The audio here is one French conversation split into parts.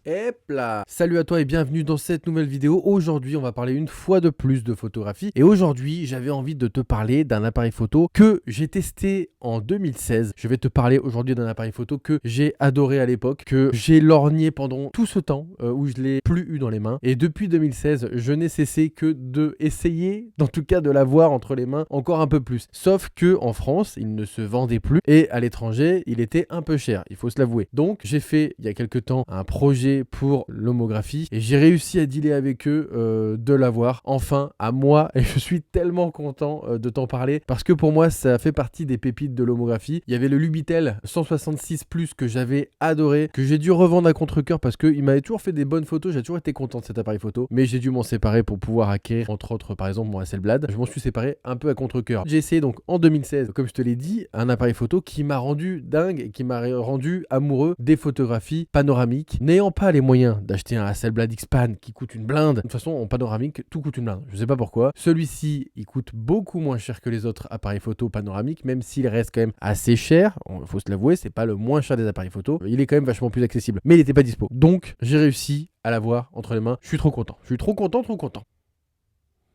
Hop là! Salut à toi et bienvenue dans cette nouvelle vidéo. Aujourd'hui, on va parler une fois de plus de photographie. Et aujourd'hui, j'avais envie de te parler d'un appareil photo que j'ai testé en 2016. Je vais te parler aujourd'hui d'un appareil photo que j'ai adoré à l'époque, que j'ai lorgné pendant tout ce temps où je l'ai plus eu dans les mains. Et depuis 2016, je n'ai cessé que de essayer, en tout cas de l'avoir entre les mains encore un peu plus. Sauf que en France, il ne se vendait plus et à l'étranger, il était un peu cher, il faut se l'avouer. Donc, j'ai fait il y a quelques temps un projet pour l'homographie et j'ai réussi à dealer avec eux de l'avoir enfin à moi et je suis tellement content de t'en parler parce que pour moi ça fait partie des pépites de l'homographie. Il y avait le Lubitel 166 Plus que j'avais adoré, que j'ai dû revendre à contre-cœur parce qu'il m'avait toujours fait des bonnes photos, j'ai toujours été content de cet appareil photo, mais j'ai dû m'en séparer pour pouvoir acquérir entre autres par exemple mon Hasselblad. Je m'en suis séparé un peu à contre-cœur. J'ai essayé donc en 2016, comme je te l'ai dit, un appareil photo qui m'a rendu dingue et qui m'a rendu amoureux des photographies panoramiques, n'ayant pas les moyens d'acheter un Hasselblad X-Pan qui coûte une blinde. De toute façon, en panoramique, tout coûte une blinde. Je sais pas pourquoi. Celui-ci, il coûte beaucoup moins cher que les autres appareils photo panoramiques, même s'il reste quand même assez cher. Il faut se l'avouer, c'est pas le moins cher des appareils photo. Il est quand même vachement plus accessible. Mais il n'était pas dispo. Donc, j'ai réussi à l'avoir entre les mains. Je suis trop content. Je suis trop content, trop content.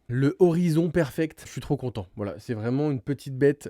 Le Horizon Perfect, je suis trop content. Voilà, c'est vraiment une petite bête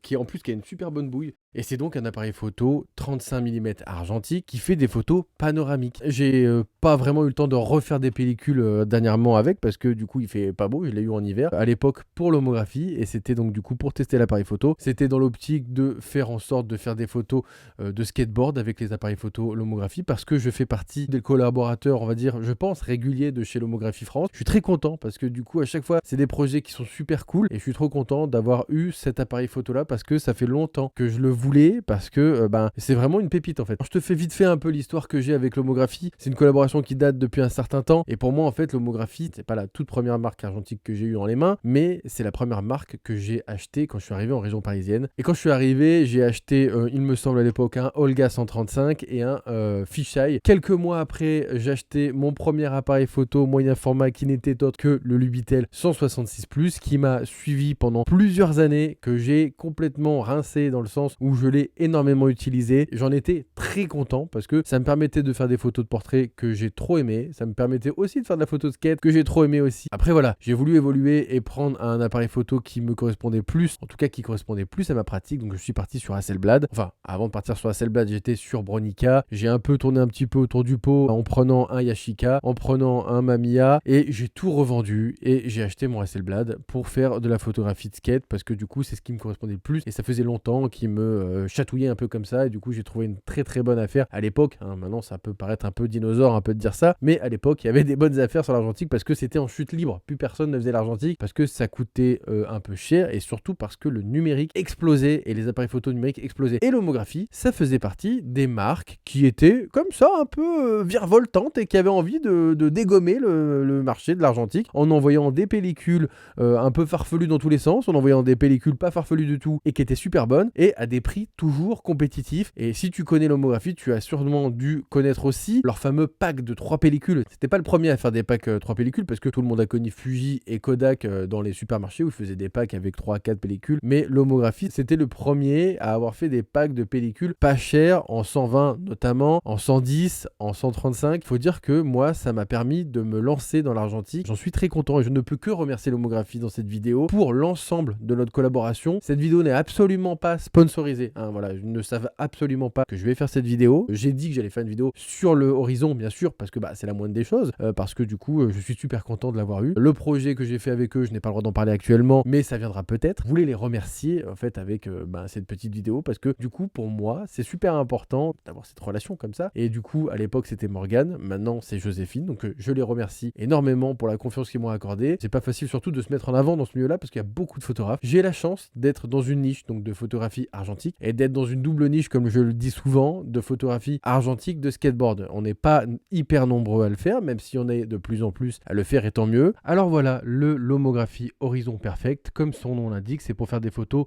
qui en plus qui a une super bonne bouille. Et c'est donc un appareil photo 35 mm argentique qui fait des photos panoramiques. J'ai pas vraiment eu le temps de refaire des pellicules dernièrement avec parce que du coup il fait pas beau, je l'ai eu en hiver à l'époque pour l'homographie et c'était donc du coup pour tester l'appareil photo. C'était dans l'optique de faire en sorte de faire des photos de skateboard avec les appareils photo l'homographie parce que je fais partie des collaborateurs, on va dire, je pense, réguliers de chez l'Homographie France. Je suis très content parce que du coup à chaque fois c'est des projets qui sont super cool et je suis trop content d'avoir eu cet appareil photo là parce que ça fait longtemps que je le voulais parce que c'est vraiment une pépite en fait. Je te fais vite fait un peu l'histoire que j'ai avec l'homographie. C'est une collaboration qui date depuis un certain temps et pour moi en fait l'homographie c'est pas la toute première marque argentique que j'ai eu dans les mains mais c'est la première marque que j'ai achetée quand je suis arrivé en région parisienne. Et quand je suis arrivé j'ai acheté il me semble à l'époque un Olga 135 et un Fisheye. Quelques mois après j'ai acheté mon premier appareil photo moyen format qui n'était autre que le Lubitel 166 Plus qui m'a suivi pendant plusieurs années, que j'ai complètement rincé dans le sens où je l'ai énormément utilisé. J'en étais très content parce que ça me permettait de faire des photos de portrait que j'ai trop aimé. Ça me permettait aussi de faire de la photo de skate que j'ai trop aimé aussi. Après voilà, j'ai voulu évoluer et prendre un appareil photo qui me correspondait plus, en tout cas qui correspondait plus à ma pratique. Donc je suis parti sur Hasselblad. Enfin, avant de partir sur Hasselblad, j'étais sur Bronica. J'ai un peu tourné un petit peu autour du pot en prenant un Yashica, en prenant un Mamiya et j'ai tout revendu et j'ai acheté mon Hasselblad pour faire de la photographie de skate parce que du coup c'est ce qui me correspondait le plus et ça faisait longtemps qu'il me chatouillait un peu comme ça et du coup j'ai trouvé une très très bonne affaire à l'époque. Maintenant ça peut paraître un peu dinosaure un peu de dire ça, mais à l'époque il y avait des bonnes affaires sur l'argentique parce que c'était en chute libre, plus personne ne faisait l'argentique parce que ça coûtait un peu cher et surtout parce que le numérique explosait et les appareils photo numériques explosaient. Et l'homographie ça faisait partie des marques qui étaient comme ça un peu virevoltantes et qui avaient envie de dégommer le marché de l'argentique en envoyant des pellicules un peu farfelues dans tous les sens, en envoyant des pellicules pas farfelues du tout et qui étaient super bonnes et à des prix toujours compétitifs. Et si tu connais l'homographie, tu as sûrement dû connaître aussi leur fameux pack de 3 pellicules. C'était pas le premier à faire des packs 3 pellicules parce que tout le monde a connu Fuji et Kodak dans les supermarchés où ils faisaient des packs avec 3 à 4 pellicules, mais l'homographie c'était le premier à avoir fait des packs de pellicules pas chers en 120 notamment, en 110, en 135. Il faut dire que moi ça m'a permis de me lancer dans l'argentique. J'en suis très content et je ne peux que remercier l'homographie dans cette vidéo pour l'ensemble de notre collaboration. Cette vidéo n'est absolument pas sponsorisée, hein, voilà, je ne savais absolument pas que je vais faire cette vidéo. J'ai dit que j'allais faire une vidéo sur le Horizon bien sûr parce que c'est la moindre des choses, parce que du coup je suis super content de l'avoir eu. Le projet que j'ai fait avec eux, je n'ai pas le droit d'en parler actuellement, mais ça viendra peut-être. Je voulais les remercier en fait avec cette petite vidéo parce que du coup pour moi c'est super important d'avoir cette relation comme ça et du coup à l'époque c'était Morgane, maintenant c'est Joséphine, donc je les remercie énormément pour la confiance qu'ils m'ont accordée. C'est pas facile surtout de se mettre en avant dans ce milieu là parce qu'il y a beaucoup de photographes. J'ai la chance d'être dans une niche donc de photographie argentique et d'être dans une double niche comme je le dis souvent de photographie argentique de skateboard. On n'est pas hyper nombreux à le faire même si on est de plus en plus à le faire et tant mieux. Alors voilà, l'homographie Horizon Perfect comme son nom l'indique, c'est pour faire des photos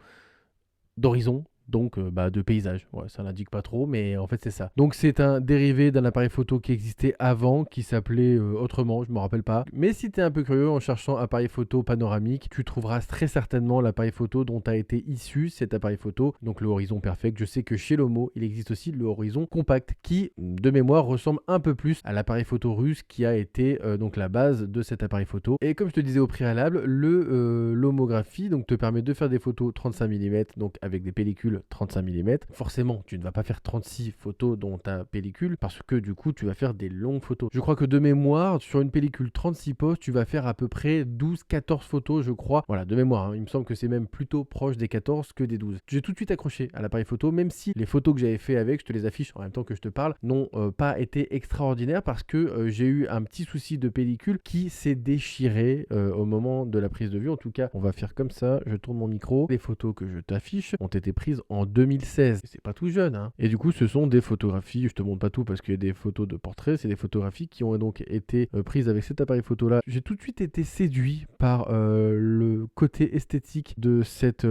d'horizon, donc de paysage. Ouais, ça n'indique pas trop, mais en fait c'est ça. Donc c'est un dérivé d'un appareil photo qui existait avant, qui s'appelait autrement, je me rappelle pas. Mais si tu es un peu curieux, en cherchant appareil photo panoramique, tu trouveras très certainement l'appareil photo dont a été issu cet appareil photo, donc le Horizon Perfect. Je sais que chez Lomo, il existe aussi le Horizon Compact, qui de mémoire ressemble un peu plus à l'appareil photo russe qui a été donc la base de cet appareil photo. Et comme je te disais au préalable, l'homographie donc te permet de faire des photos 35 mm, donc avec des pellicules 35 mm. Forcément, tu ne vas pas faire 36 photos dans ta pellicule parce que du coup, tu vas faire des longues photos. Je crois que de mémoire, sur une pellicule 36 postes, tu vas faire à peu près 12-14 photos, je crois. Voilà, de mémoire, hein. Il me semble que c'est même plutôt proche des 14 que des 12. J'ai tout de suite accroché à l'appareil photo, même si les photos que j'avais fait avec, je te les affiche en même temps que je te parle, n'ont pas été extraordinaires parce que j'ai eu un petit souci de pellicule qui s'est déchiré au moment de la prise de vue. En tout cas, on va faire comme ça, je tourne mon micro. Les photos que je t'affiche ont été prises en 2016. C'est pas tout jeune, hein. Et du coup, ce sont des photographies, je te montre pas tout parce qu'il y a des photos de portraits, c'est des photographies qui ont donc été prises avec cet appareil photo là. J'ai tout de suite été séduit par le côté esthétique de cette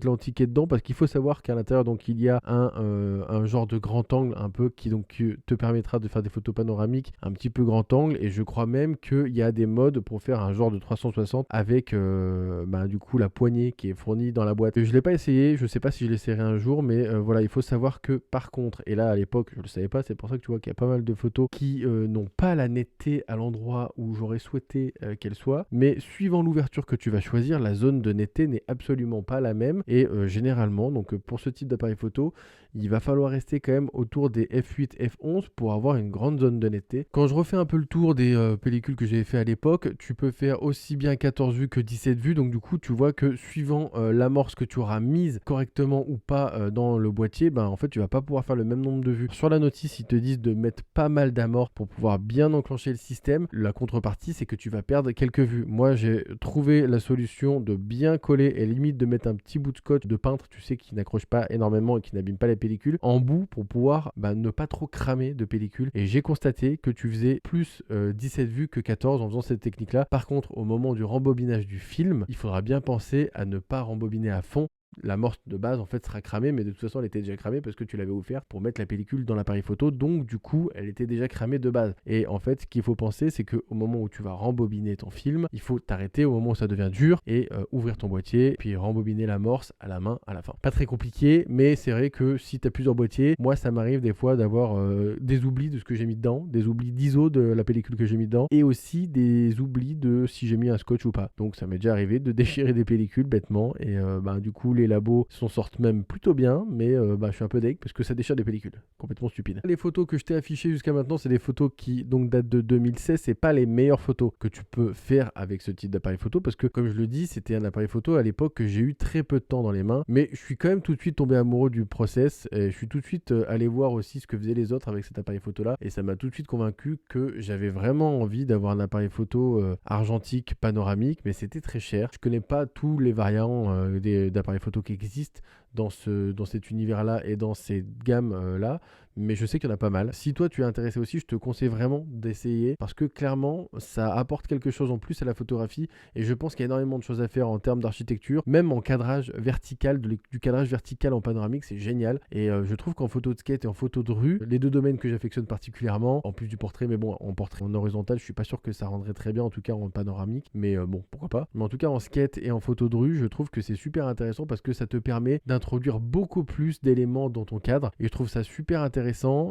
lentille qui est dedans, parce qu'il faut savoir qu'à l'intérieur donc il y a un genre de grand angle un peu qui donc te permettra de faire des photos panoramiques un petit peu grand angle, et je crois même qu'il y a des modes pour faire un genre de 360 avec du coup la poignée qui est fournie dans la boîte. Je l'ai pas essayé, je sais pas si je l'essayerai un jour, mais voilà, il faut savoir que par contre, et là à l'époque je le savais pas, c'est pour ça que tu vois qu'il y a pas mal de photos qui n'ont pas la netteté à l'endroit où j'aurais souhaité qu'elle soit, mais suivant l'ouverture que tu vas choisir, la zone de netteté n'est absolument pas la même, et généralement donc pour ce type d'appareil photo, il va falloir rester quand même autour des f8, f11 pour avoir une grande zone de netteté. Quand je refais un peu le tour des pellicules que j'avais fait à l'époque, tu peux faire aussi bien 14 vues que 17 vues, donc du coup tu vois que suivant l'amorce que tu auras mise correctement ou pas dans le boîtier, en fait tu vas pas pouvoir faire le même nombre de vues. Sur la notice, ils te disent de mettre pas mal d'amorce pour pouvoir bien enclencher le système. La contrepartie, c'est que tu vas perdre quelques vues. Moi j'ai trouvé la solution de bien coller et limite de mettre un petit bout de scotch de peintre, tu sais, qui n'accroche pas énormément et qui n'abîme pas la pellicule, en bout pour pouvoir ne pas trop cramer de pellicule. Et j'ai constaté que tu faisais plus 17 vues que 14 en faisant cette technique là. Par contre, au moment du rembobinage du film, il faudra bien penser à ne pas rembobiner à fond. L'amorce de base en fait sera cramée, mais de toute façon elle était déjà cramée parce que tu l'avais offert pour mettre la pellicule dans l'appareil photo, donc du coup elle était déjà cramée de base. Et en fait ce qu'il faut penser, c'est qu'au moment où tu vas rembobiner ton film, il faut t'arrêter au moment où ça devient dur et ouvrir ton boîtier, puis rembobiner l'amorce à la main à la fin. Pas très compliqué, mais c'est vrai que si tu as plusieurs boîtiers, moi ça m'arrive des fois d'avoir des oublis de ce que j'ai mis dedans, des oublis d'ISO de la pellicule que j'ai mis dedans, et aussi des oublis de si j'ai mis un scotch ou pas. Donc ça m'est déjà arrivé de déchirer des pellicules bêtement, et du coup les labos s'en sortent même plutôt bien, mais je suis un peu deg parce que ça déchire des pellicules, complètement stupide. Les photos que je t'ai affichées jusqu'à maintenant, c'est des photos qui donc datent de 2016. C'est pas les meilleures photos que tu peux faire avec ce type d'appareil photo, parce que comme je le dis, c'était un appareil photo à l'époque que j'ai eu très peu de temps dans les mains, mais je suis quand même tout de suite tombé amoureux du process, et je suis tout de suite allé voir aussi ce que faisaient les autres avec cet appareil photo là, et ça m'a tout de suite convaincu que j'avais vraiment envie d'avoir un appareil photo argentique panoramique, mais c'était très cher. Je connais pas tous les variants d'appareils photo qui existent dans cet univers-là et dans ces gammes-là, mais je sais qu'il y en a pas mal. Si toi tu es intéressé aussi, je te conseille vraiment d'essayer, parce que clairement ça apporte quelque chose en plus à la photographie, et je pense qu'il y a énormément de choses à faire en termes d'architecture, même en cadrage vertical, du cadrage vertical en panoramique, c'est génial. Et je trouve qu'en photo de skate et en photo de rue, les deux domaines que j'affectionne particulièrement, en plus du portrait, mais bon, en portrait en horizontal, je suis pas sûr que ça rendrait très bien, en tout cas en panoramique, mais bon, pourquoi pas. Mais en tout cas en skate et en photo de rue, je trouve que c'est super intéressant parce que ça te permet d'introduire beaucoup plus d'éléments dans ton cadre, et je trouve ça super intéressant.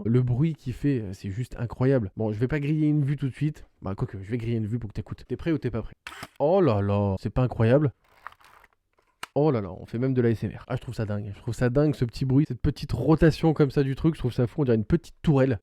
Le bruit qu'il fait, c'est juste incroyable. Bon, je vais pas griller une vue tout de suite. Quoique, je vais griller une vue pour que t'écoutes. T'es prêt ou t'es pas prêt? Oh là là, c'est pas incroyable? Oh là là, on fait même de l'ASMR. Ah, je trouve ça dingue. Je trouve ça dingue, ce petit bruit, cette petite rotation comme ça du truc. Je trouve ça fou, on dirait une petite tourelle.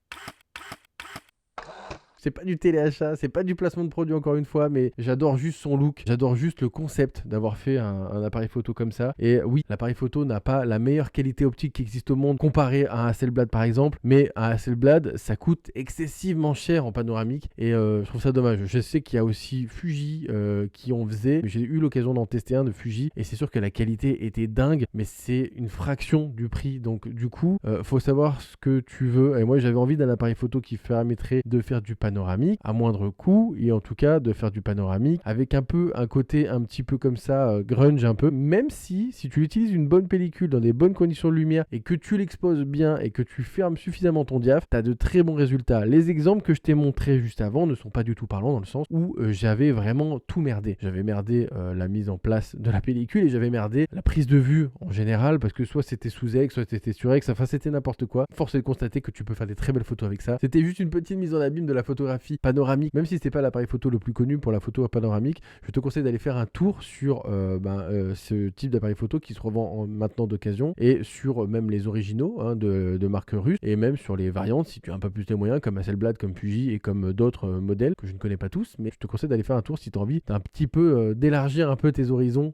C'est pas du téléachat, c'est pas du placement de produit encore une fois, mais j'adore juste son look, j'adore juste le concept d'avoir fait un appareil photo comme ça. Et oui, l'appareil photo n'a pas la meilleure qualité optique qui existe au monde comparé à un Hasselblad par exemple, mais un Hasselblad ça coûte excessivement cher en panoramique, et je trouve ça dommage. Je sais qu'il y a aussi Fuji qui en faisait, mais j'ai eu l'occasion d'en tester un de Fuji, et c'est sûr que la qualité était dingue, mais c'est une fraction du prix. Donc du coup, faut savoir ce que tu veux, et moi j'avais envie d'un appareil photo qui permettrait de faire du panoramique panoramique à moindre coût et en tout cas de faire du panoramique avec un côté un petit peu comme ça, grunge un peu, même si tu utilises une bonne pellicule dans des bonnes conditions de lumière et que tu l'exposes bien et que tu fermes suffisamment ton diaph, tu as de très bons résultats. Les exemples que je t'ai montrés juste avant ne sont pas du tout parlants dans le sens où j'avais vraiment tout merdé. J'avais merdé la mise en place de la pellicule et j'avais merdé la prise de vue en général parce que soit c'était sous ex, soit c'était sur ex, enfin c'était n'importe quoi. Force est de constater que tu peux faire des très belles photos avec ça. C'était juste une petite mise en abîme de la photographie panoramique, même si c'était pas l'appareil photo le plus connu pour la photo panoramique. Je te conseille d'aller faire un tour sur ce type d'appareil photo qui se revend maintenant d'occasion et sur même les originaux de marques russes et même sur les variantes si tu as un peu plus de moyens comme Hasselblad, comme Fuji et comme d'autres modèles que je ne connais pas tous, mais je te conseille d'aller faire un tour si tu as envie d'un petit peu d'élargir un peu tes horizons,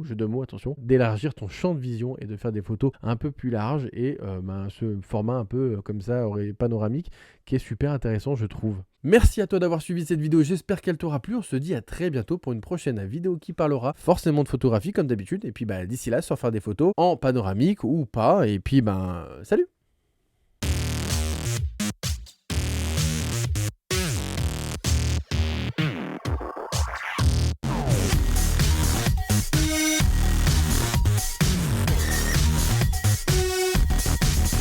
jeu de mots, attention, d'élargir ton champ de vision et de faire des photos un peu plus larges et ce format un peu comme ça panoramique qui est super intéressant je trouve. Merci à toi d'avoir suivi cette vidéo, j'espère qu'elle t'aura plu. On se dit à très bientôt pour une prochaine vidéo qui parlera forcément de photographie comme d'habitude. Et puis d'ici là, sur faire des photos en panoramique ou pas. Et puis salut!